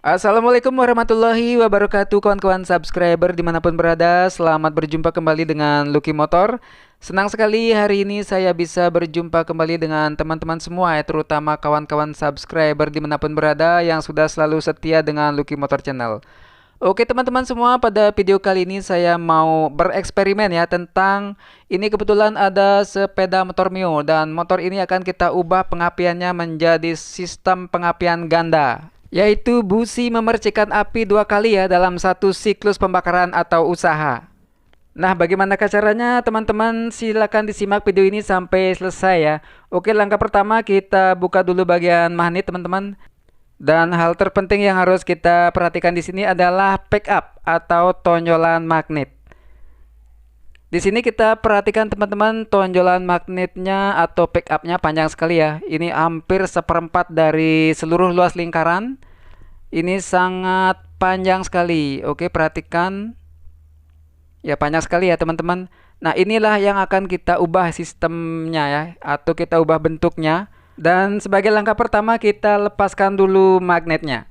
Assalamualaikum warahmatullahi wabarakatuh, kawan-kawan subscriber dimanapun berada. Selamat berjumpa kembali dengan Lucky Motor. Senang sekali hari ini saya bisa berjumpa kembali dengan teman-teman semua ya, terutama kawan-kawan subscriber dimanapun berada yang sudah selalu setia dengan Lucky Motor Channel. Oke teman-teman semua, pada video kali ini saya mau bereksperimen ya tentang ini. Kebetulan ada sepeda motor Mio dan motor ini akan kita ubah pengapiannya menjadi sistem pengapian ganda, yaitu busi memercikan api dua kali ya dalam satu siklus pembakaran atau usaha. Nah, bagaimanakah caranya teman-teman? Silakan disimak video ini sampai selesai ya. Oke, langkah pertama kita buka dulu bagian magnet teman-teman. Dan hal terpenting yang harus kita perhatikan di sini adalah backup atau tonjolan magnet. Di sini kita perhatikan teman-teman, tonjolan magnetnya atau backupnya panjang sekali ya. Ini hampir seperempat dari seluruh luas lingkaran. Ini sangat panjang sekali. Oke, perhatikan. Ya, panjang sekali ya teman-teman. Nah, inilah yang akan kita ubah sistemnya ya, atau kita ubah bentuknya. Dan sebagai langkah pertama kita lepaskan dulu magnetnya.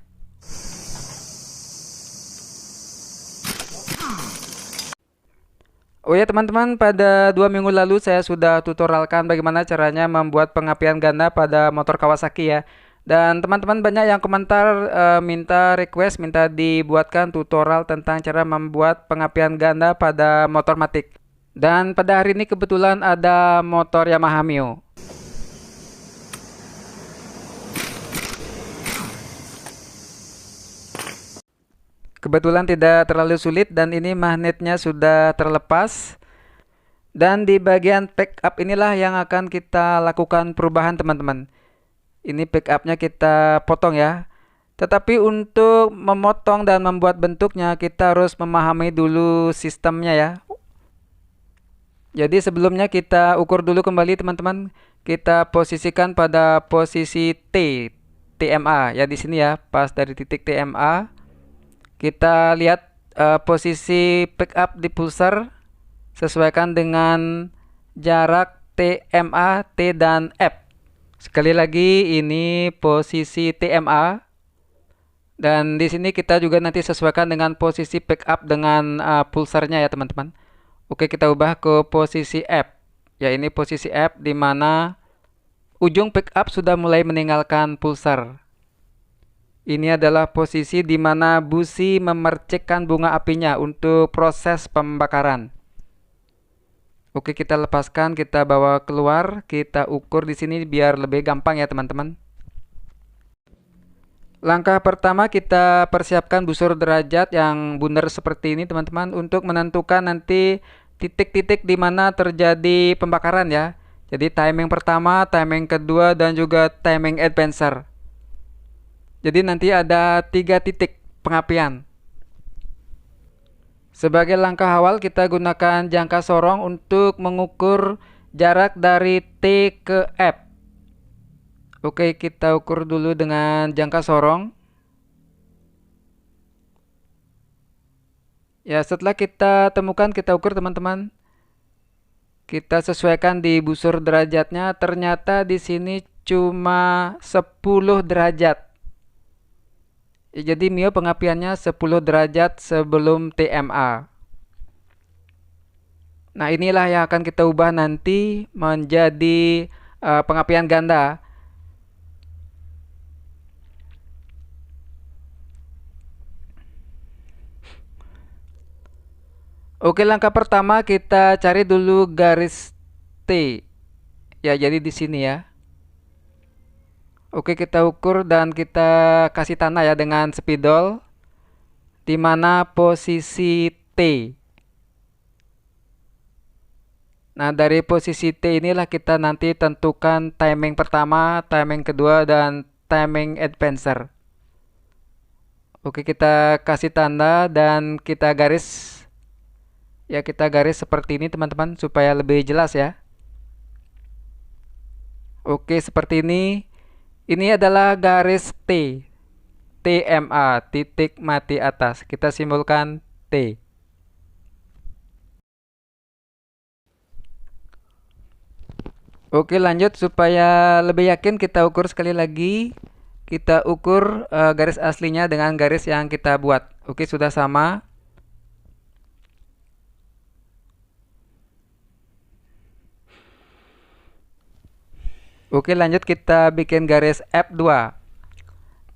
Oh ya teman-teman, pada 2 minggu lalu saya sudah tutorialkan bagaimana caranya membuat pengapian ganda pada motor Kawasaki ya. Dan teman-teman banyak yang komentar, minta request, minta dibuatkan tutorial tentang cara membuat pengapian ganda pada motor Matic. Dan pada hari ini kebetulan ada motor Yamaha Mio. Kebetulan tidak terlalu sulit dan ini magnetnya sudah terlepas. Dan di bagian backup inilah yang akan kita lakukan perubahan teman-teman. Ini backupnya kita potong ya. Tetapi untuk memotong dan membuat bentuknya kita harus memahami dulu sistemnya ya. Jadi sebelumnya kita ukur dulu kembali teman-teman. Kita posisikan pada posisi T, TMA ya di sini ya, pas dari titik TMA. Kita lihat posisi backup di pulsar, sesuaikan dengan jarak TMA, T dan F. Sekali lagi ini posisi TMA, dan di sini kita juga nanti sesuaikan dengan posisi backup dengan pulsarnya ya teman-teman. Oke, kita ubah ke posisi F. Ya, ini posisi F di mana ujung backup sudah mulai meninggalkan pulsar. Ini adalah posisi di mana busi memercikkan bunga apinya untuk proses pembakaran. Oke, kita lepaskan, kita bawa keluar, kita ukur di sini biar lebih gampang ya teman-teman. Langkah pertama kita persiapkan busur derajat yang bundar seperti ini teman-teman untuk menentukan nanti titik-titik di mana terjadi pembakaran ya. Jadi timing pertama, timing kedua, dan juga timing advancer. Jadi nanti ada 3 titik pengapian. Sebagai langkah awal kita gunakan jangka sorong untuk mengukur jarak dari T ke F. Oke, kita ukur dulu dengan jangka sorong. Ya, setelah kita temukan, kita ukur teman-teman. Kita sesuaikan di busur derajatnya. Ternyata di sini cuma 10 derajat. Jadi Mio pengapiannya 10 derajat sebelum TMA. Nah, inilah yang akan kita ubah nanti menjadi pengapian ganda. Oke, langkah pertama kita cari dulu garis T. Ya, jadi di sini ya. Oke, kita ukur dan kita kasih tanda ya dengan spidol di mana posisi T. Nah, dari posisi T inilah kita nanti tentukan timing pertama, timing kedua, dan timing advancer. Oke, kita kasih tanda dan kita garis. Ya, kita garis seperti ini teman-teman supaya lebih jelas ya. Oke, seperti ini. Ini adalah garis T, TMA, titik mati atas. Kita simbolkan T. Oke, lanjut supaya lebih yakin kita ukur sekali lagi. kita ukur garis aslinya dengan garis yang kita buat. Oke, sudah sama. Oke, lanjut kita bikin garis F2.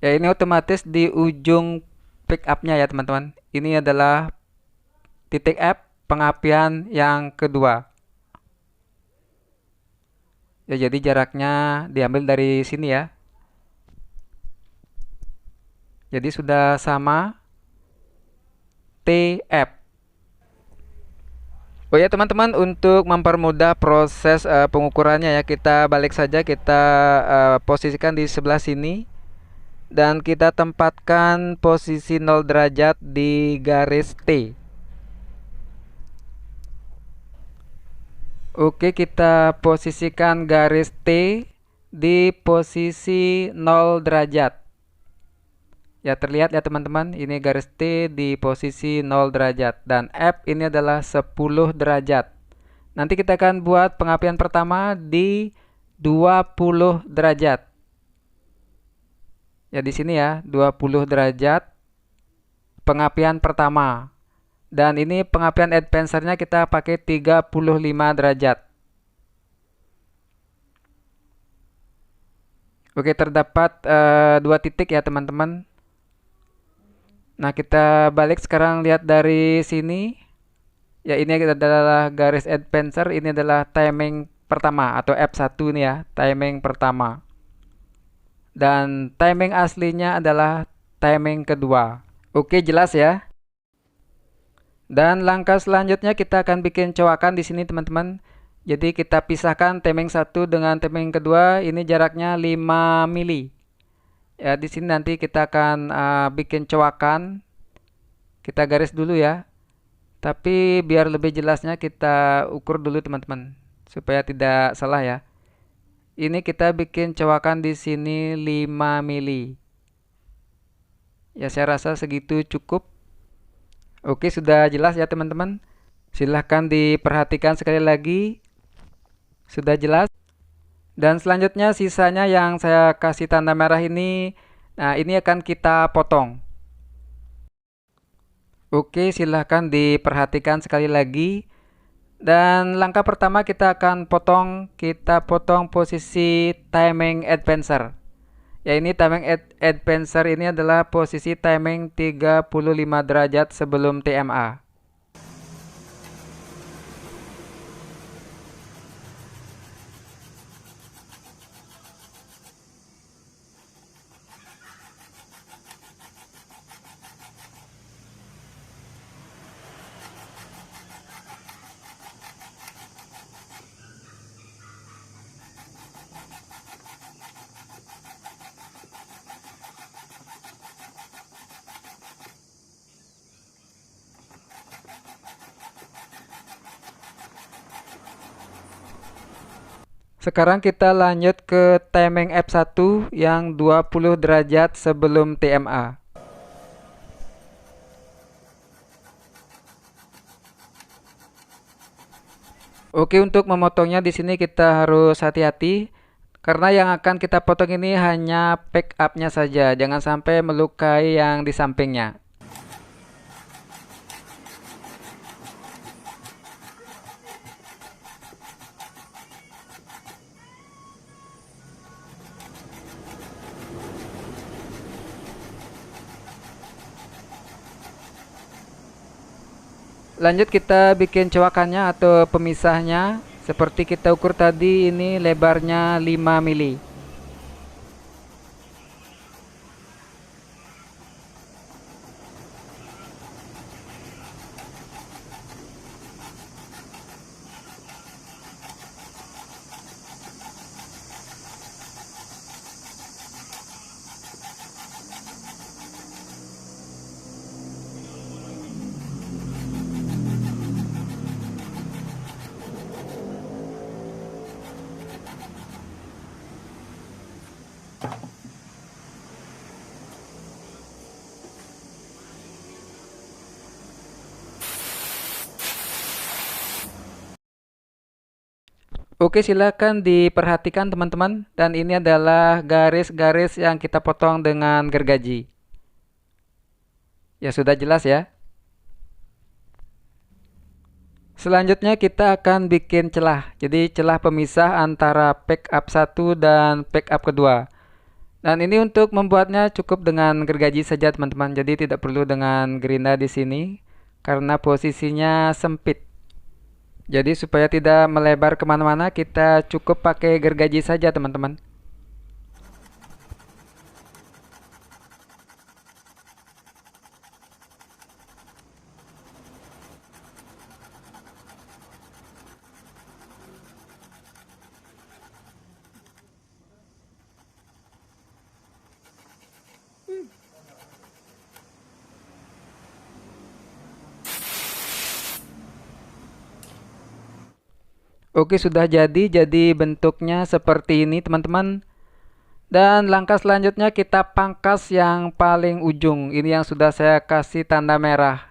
Ya, ini otomatis di ujung pick up-nya ya, teman-teman. Ini adalah titik F pengapian yang kedua. Ya, jadi jaraknya diambil dari sini ya. Jadi sudah sama TF. Oh ya teman-teman, untuk mempermudah proses pengukurannya ya, kita balik saja, kita posisikan di sebelah sini dan kita tempatkan posisi 0 derajat di garis T. Oke, kita posisikan garis T di posisi 0 derajat. Ya, terlihat ya teman-teman, ini garis T di posisi 0 derajat dan F ini adalah 10 derajat. Nanti kita akan buat pengapian pertama di 20 derajat. Ya, di sini ya, 20 derajat pengapian pertama. Dan ini pengapian advancernya kita pakai 35 derajat. Oke, terdapat dua titik ya teman-teman. Nah, kita balik sekarang, lihat dari sini. Ya, ini adalah garis advancer, ini adalah timing pertama atau F1 ini ya, timing pertama. Dan timing aslinya adalah timing kedua. Oke, jelas ya. Dan langkah selanjutnya kita akan bikin cowakan di sini teman-teman. Jadi kita pisahkan timing 1 dengan timing kedua, ini jaraknya 5 mili. Ya, di sini nanti kita akan bikin cowakan. Kita garis dulu ya. Tapi biar lebih jelasnya kita ukur dulu teman-teman, supaya tidak salah ya. Ini kita bikin cowakan di sini 5 mili. Ya, saya rasa segitu cukup. Oke, sudah jelas ya teman-teman. Silahkan diperhatikan sekali lagi. Sudah jelas. Dan selanjutnya sisanya yang saya kasih tanda merah ini, nah ini akan kita potong. Oke, silahkan diperhatikan sekali lagi. Dan langkah pertama kita akan kita potong posisi timing advancer. Ya, ini timing advancer ini adalah posisi timing 35 derajat sebelum TMA. Sekarang kita lanjut ke timing F1 yang 20 derajat sebelum TMA. Oke, untuk memotongnya di sini kita harus hati-hati karena yang akan kita potong ini hanya back up-nya saja, jangan sampai melukai yang di sampingnya. Lanjut kita bikin cowakannya atau pemisahnya. Seperti kita ukur tadi, ini lebarnya 5 mili. Oke, silakan diperhatikan teman-teman. Dan ini adalah garis-garis yang kita potong dengan gergaji. Ya, sudah jelas ya. Selanjutnya kita akan bikin celah. Jadi celah pemisah antara backup satu dan backup kedua. Dan ini untuk membuatnya cukup dengan gergaji saja teman-teman. Jadi tidak perlu dengan gerinda di sini karena posisinya sempit. Jadi supaya tidak melebar kemana-mana kita cukup pakai gergaji saja teman-teman. Oke, sudah jadi bentuknya seperti ini teman-teman. Dan langkah selanjutnya kita pangkas yang paling ujung. Ini yang sudah saya kasih tanda merah.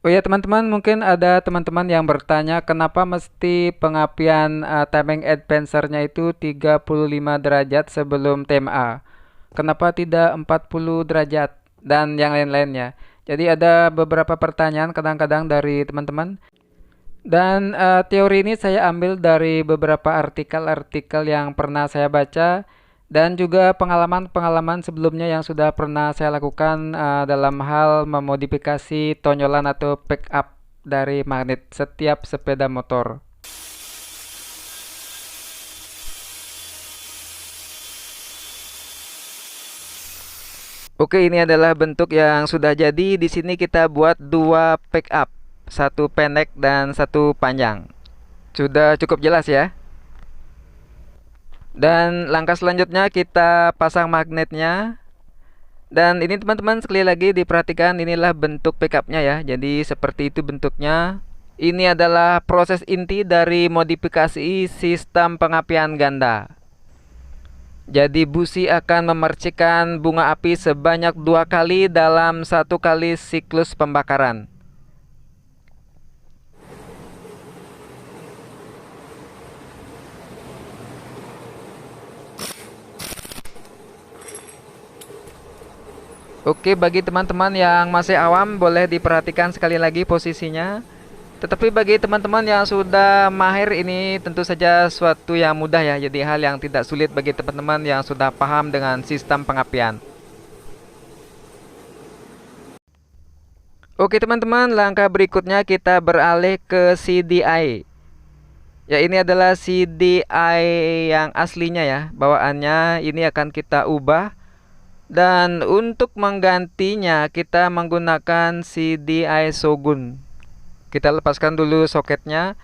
Oh ya teman-teman, mungkin ada teman-teman yang bertanya kenapa mesti pengapian timing advancer-nya itu 35 derajat sebelum TMA. Kenapa tidak 40 derajat dan yang lain-lainnya. Jadi ada beberapa pertanyaan kadang-kadang dari teman-teman. Dan teori ini saya ambil dari beberapa artikel-artikel yang pernah saya baca dan juga pengalaman-pengalaman sebelumnya yang sudah pernah saya lakukan dalam hal memodifikasi tonjolan atau backup dari magnet setiap sepeda motor. Oke, ini adalah bentuk yang sudah jadi. Di sini kita buat dua backup, satu pendek dan satu panjang. Sudah cukup jelas ya. Dan langkah selanjutnya kita pasang magnetnya. Dan ini teman-teman sekali lagi diperhatikan, inilah bentuk backupnya ya. Jadi seperti itu bentuknya. Ini adalah proses inti dari modifikasi sistem pengapian ganda. Jadi busi akan memercikan bunga api sebanyak 2 kali dalam 1 kali siklus pembakaran. Oke, bagi teman-teman yang masih awam boleh diperhatikan sekali lagi posisinya. Tetapi bagi teman-teman yang sudah mahir ini tentu saja suatu yang mudah ya. Jadi hal yang tidak sulit bagi teman-teman yang sudah paham dengan sistem pengapian. Oke teman-teman, langkah berikutnya kita beralih ke CDI. Ya, ini adalah CDI yang aslinya ya. Bawaannya ini akan kita ubah. Dan untuk menggantinya kita menggunakan CDI Shogun. Kita lepaskan dulu soketnya.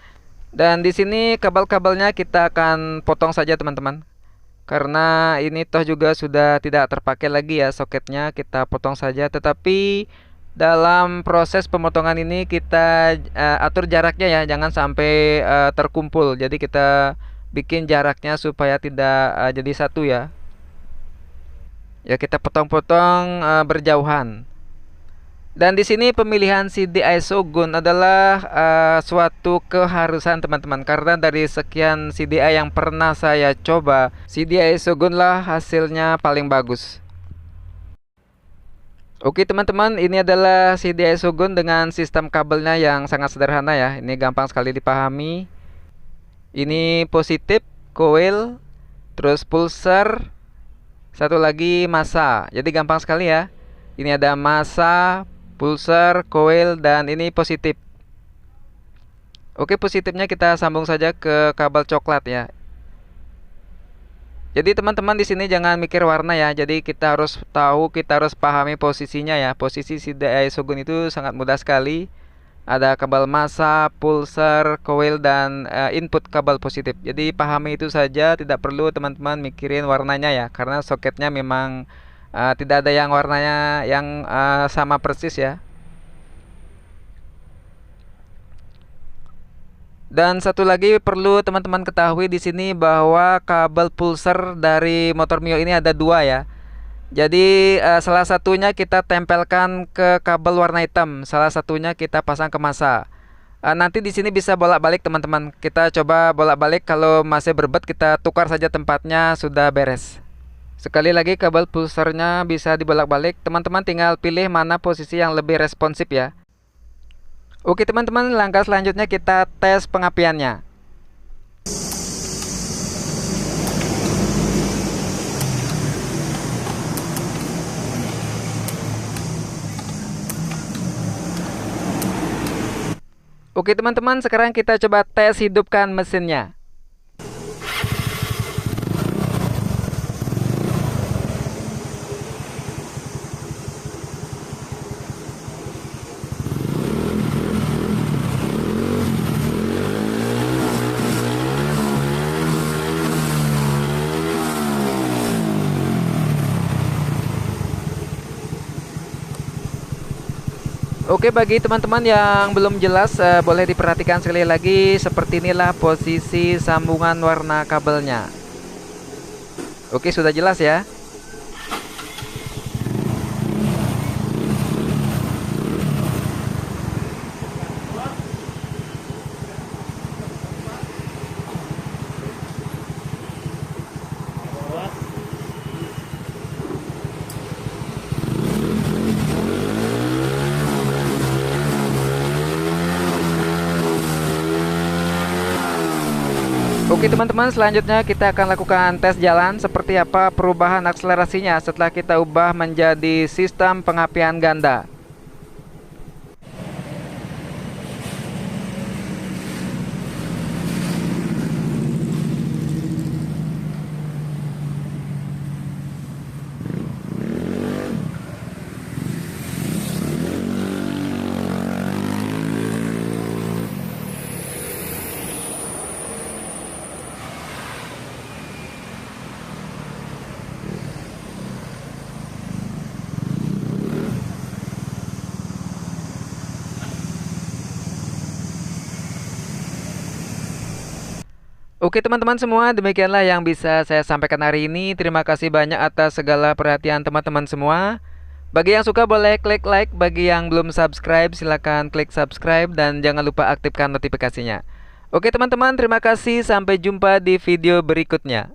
Dan di sini kabel-kabelnya kita akan potong saja teman-teman. Karena ini toh juga sudah tidak terpakai lagi ya soketnya, kita potong saja. Tetapi dalam proses pemotongan ini kita atur jaraknya ya, jangan sampai terkumpul. Jadi kita bikin jaraknya supaya tidak jadi satu ya. Ya, kita potong-potong berjauhan. Dan di sini pemilihan CDI Shogun adalah suatu keharusan teman-teman, karena dari sekian CDI yang pernah saya coba, CDI Shogun lah hasilnya paling bagus. Oke teman-teman, ini adalah CDI Shogun dengan sistem kabelnya yang sangat sederhana ya. Ini gampang sekali dipahami. Ini positif, coil, terus pulsar, satu lagi massa. Jadi gampang sekali ya. Ini ada massa, pulsar, coil, dan ini positif. Oke, positifnya kita sambung saja ke kabel coklat ya. Jadi teman-teman di sini jangan mikir warna ya. Jadi kita harus tahu, kita harus pahami posisinya ya. Posisi CDI Shogun itu sangat mudah sekali. Ada kabel massa, pulsar, coil, dan input kabel positif. Jadi pahami itu saja, tidak perlu teman-teman mikirin warnanya ya. Karena soketnya memang tidak ada yang warnanya yang sama persis ya. Dan satu lagi perlu teman-teman ketahui di sini bahwa kabel pulser dari motor Mio ini ada dua ya. Jadi salah satunya kita tempelkan ke kabel warna hitam, salah satunya kita pasang ke masa. Nanti di sini bisa bolak-balik teman-teman. Kita coba bolak-balik, kalau masih berbet kita tukar saja tempatnya, sudah beres. Sekali lagi kabel pulsernya bisa dibolak-balik. Teman-teman tinggal pilih mana posisi yang lebih responsif ya. Oke teman-teman, langkah selanjutnya kita tes pengapiannya. Oke teman-teman, sekarang kita coba tes hidupkan mesinnya. Oke, bagi teman-teman yang belum jelas, boleh diperhatikan sekali lagi. Seperti inilah posisi sambungan warna kabelnya. Oke, sudah jelas ya. Oke teman-teman, selanjutnya kita akan lakukan tes jalan seperti apa perubahan akselerasinya setelah kita ubah menjadi sistem pengapian ganda. Oke teman-teman semua, demikianlah yang bisa saya sampaikan hari ini. Terima kasih banyak atas segala perhatian teman-teman semua. Bagi yang suka boleh klik like, bagi yang belum subscribe silahkan klik subscribe, dan jangan lupa aktifkan notifikasinya. Oke teman-teman, terima kasih, sampai jumpa di video berikutnya.